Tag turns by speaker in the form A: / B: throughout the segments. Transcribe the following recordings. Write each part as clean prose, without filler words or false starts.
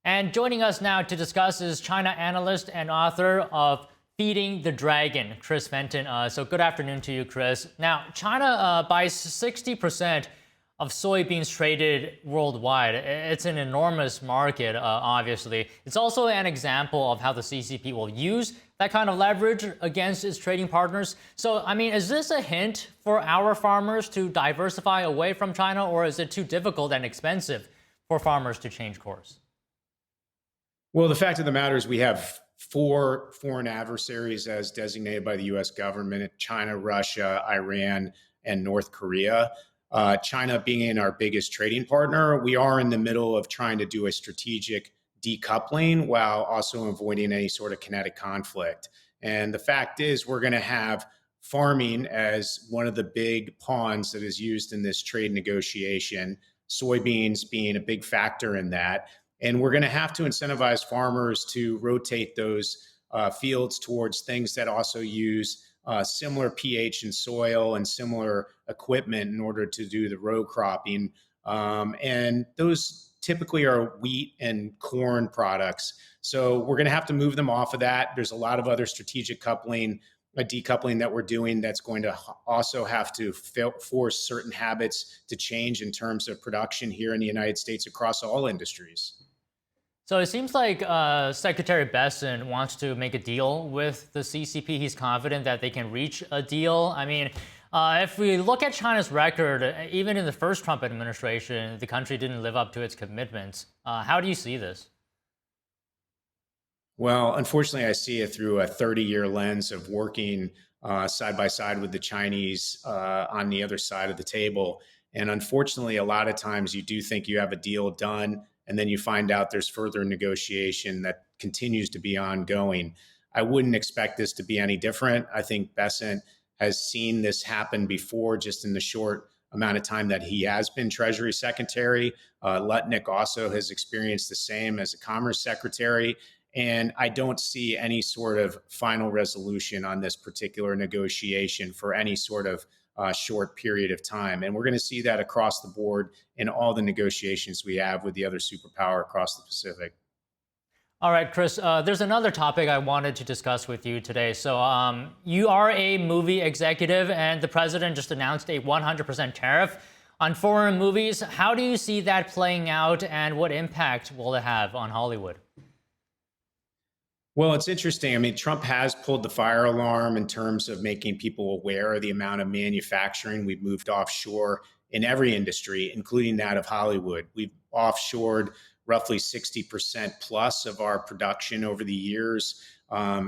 A: And joining us now to discuss is China analyst and author of Feeding the Dragon, Chris Fenton. So good afternoon to you, Chris. Now, China buys 60% of soybeans traded worldwide. It's an enormous market, obviously. It's also an example of how the CCP will use that kind of leverage against its trading partners. So, I mean, is this a hint for our farmers to diversify away from China, or is it too difficult and expensive for farmers to change course?
B: Well, the fact of the matter is we have four foreign adversaries as designated by the U.S. government: China, Russia, Iran, and North Korea. China being our biggest trading partner, we are in the middle of trying to do a strategic decoupling while also avoiding any sort of kinetic conflict. And the fact is, we're going to have farming as one of the big pawns that is used in this trade negotiation, soybeans being a big factor in that. And we're going to have to incentivize farmers to rotate those fields towards things that also use similar pH in soil and similar equipment in order to do the row cropping. And those typically are wheat and corn products. So we're going to have to move them off of that. There's a lot of other strategic decoupling that we're doing that's going to also have to force certain habits to change in terms of production here in the United States across all industries.
A: So it seems like Secretary Besson wants to make a deal with the CCP. He's confident that they can reach a deal. I mean, if we look at China's record, even in the first Trump administration, the country didn't live up to its commitments. How do you see this?
B: Well, unfortunately, I see it through a 30-year lens of working side by side with the Chinese on the other side of the table. And unfortunately, a lot of times you do think you have a deal done, and then you find out there's further negotiation that continues to be ongoing. I wouldn't expect this to be any different. I think Besant has seen this happen before, just in the short amount of time that he has been Treasury Secretary. Lutnick also has experienced the same as a Commerce Secretary. And I don't see any sort of final resolution on this particular negotiation for any sort of short period of time. And we're going to see that across the board in all the negotiations we have with the other superpower across the Pacific.
A: All right, Chris, there's another topic I wanted to discuss with you today. So you are a movie executive, and the president just announced a 100% tariff on foreign movies. How do you see that playing out, and what impact will it have on Hollywood?
B: Well, it's interesting. I mean, Trump has pulled the fire alarm in terms of making people aware of the amount of manufacturing we've moved offshore in every industry, including that of Hollywood. We've offshored roughly 60% plus of our production over the years.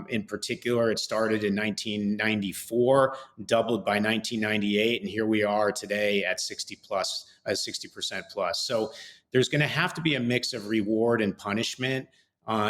B: In particular, it started in 1994, doubled by 1998, and here we are today at 60% plus. So there's going to have to be a mix of reward and punishment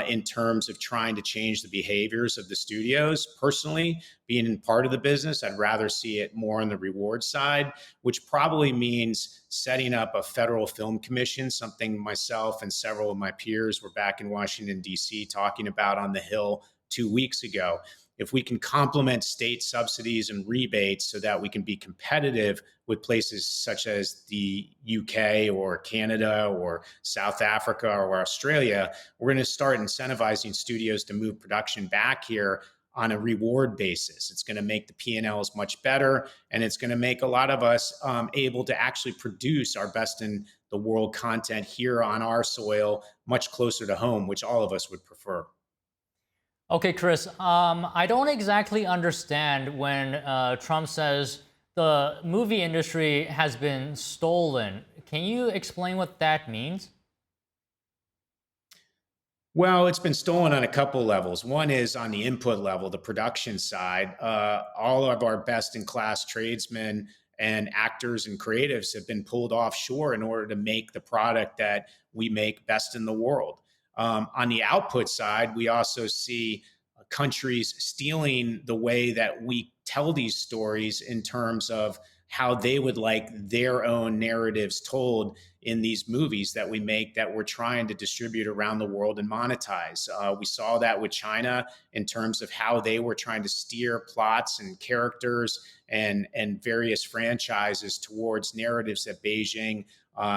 B: in terms of trying to change the behaviors of the studios. Personally, being part of the business, I'd rather see it more on the reward side, which probably means setting up a federal film commission, something myself and several of my peers were back in Washington, D.C. talking about on the Hill 2 weeks ago. If we can complement state subsidies and rebates so that we can be competitive with places such as the UK or Canada or South Africa or Australia, we're going to start incentivizing studios to move production back here on a reward basis. It's going to make the P&Ls much better, and it's going to make a lot of us able to actually produce our best in the world content here on our soil, much closer to home, which all of us would prefer.
A: Okay, Chris, I don't exactly understand when Trump says the movie industry has been stolen. Can you explain what that means?
B: Well, it's been stolen on a couple levels. One is on the input level, the production side. All of our best in class tradesmen and actors and creatives have been pulled offshore in order to make the product that we make best in the world. On the output side, we also see countries stealing the way that we tell these stories in terms of how they would like their own narratives told in these movies that we make that we're trying to distribute around the world and monetize. We saw that with China in terms of how they were trying to steer plots and characters and various franchises towards narratives that Beijing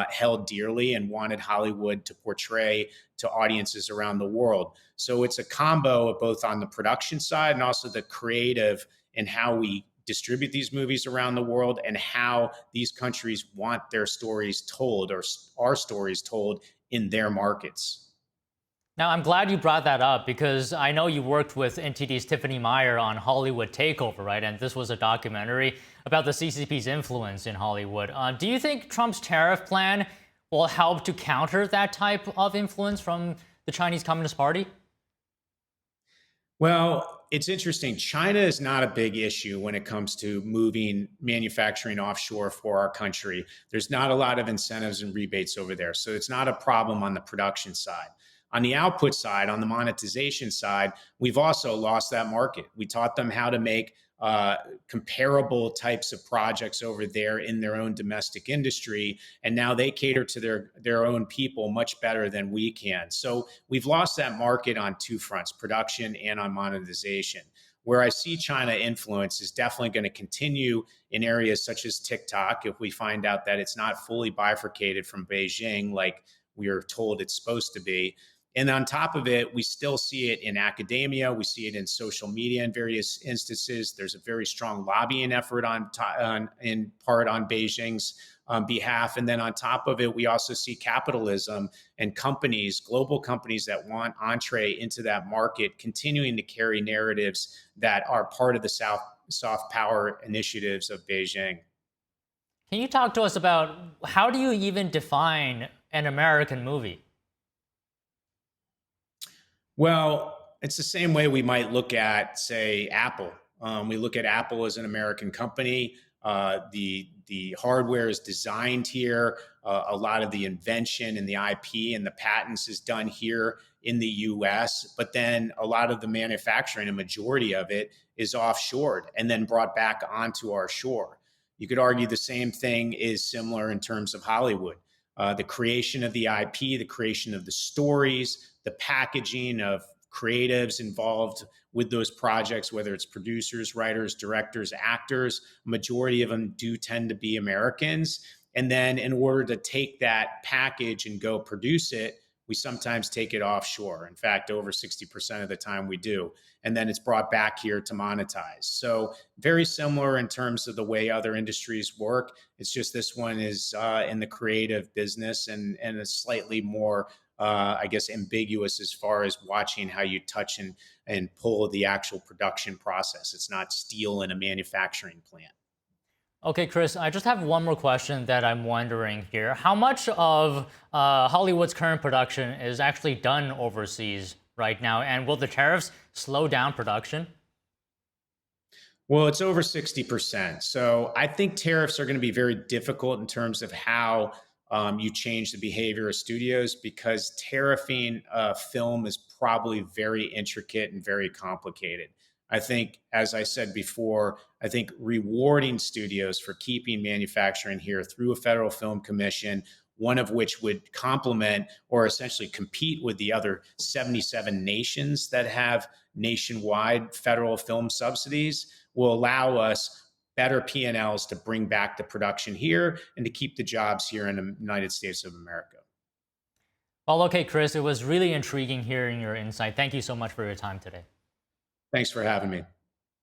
B: held dearly and wanted Hollywood to portray to audiences around the world. So it's a combo of both on the production side and also the creative and how we distribute these movies around the world and how these countries want their stories told or our stories told in their markets.
A: Now, I'm glad you brought that up because I know you worked with NTD's Tiffany Meyer on Hollywood Takeover, right? And this was a documentary about the CCP's influence in Hollywood. Do you think Trump's tariff plan will help to counter that type of influence from the Chinese Communist Party?
B: Well, it's interesting. China is not a big issue when it comes to moving manufacturing offshore for our country. There's not a lot of incentives and rebates over there. So it's not a problem on the production side. On the output side, on the monetization side, we've also lost that market. We taught them how to make comparable types of projects over there in their own domestic industry, and now they cater to their own people much better than we can. So we've lost that market on two fronts, production and on monetization. Where I see China influence is definitely going to continue in areas such as TikTok if we find out that it's not fully bifurcated from Beijing like we are told it's supposed to be. And on top of it, we still see it in academia. We see it in social media in various instances. There's a very strong lobbying effort in part on Beijing's behalf. And then on top of it, we also see capitalism and companies, global companies that want entree into that market, continuing to carry narratives that are part of the soft power initiatives of Beijing.
A: Can you talk to us about how do you even define an American movie?
B: Well, it's the same way we might look at, say, Apple. We look at Apple as an American company. The hardware is designed here. A lot of the invention and the IP and the patents is done here in the U.S. But then a lot of the manufacturing, a majority of it, is offshored and then brought back onto our shore. You could argue the same thing is similar in terms of Hollywood. The creation of the IP, the creation of the stories, the packaging of creatives involved with those projects, whether it's producers, writers, directors, actors, majority of them do tend to be Americans. And then in order to take that package and go produce it, we sometimes take it offshore. In fact, over 60% of the time we do. And then it's brought back here to monetize. So very similar in terms of the way other industries work. It's just this one is in the creative business and is slightly more, I guess, ambiguous as far as watching how you touch and pull the actual production process. It's not steel in a manufacturing plant.
A: Okay, Chris, I just have one more question that I'm wondering here. How much of Hollywood's current production is actually done overseas right now? And will the tariffs slow down production?
B: Well, it's over 60%. So I think tariffs are going to be very difficult in terms of how you change the behavior of studios because tariffing film is probably very intricate and very complicated. I think, as I said before, I think rewarding studios for keeping manufacturing here through a federal film commission, one of which would complement or essentially compete with the other 77 nations that have nationwide federal film subsidies, will allow us better P&Ls to bring back the production here and to keep the jobs here in the United States of America.
A: Well, okay, Chris, it was really intriguing hearing your insight. Thank you so much for your time today.
B: Thanks for having me.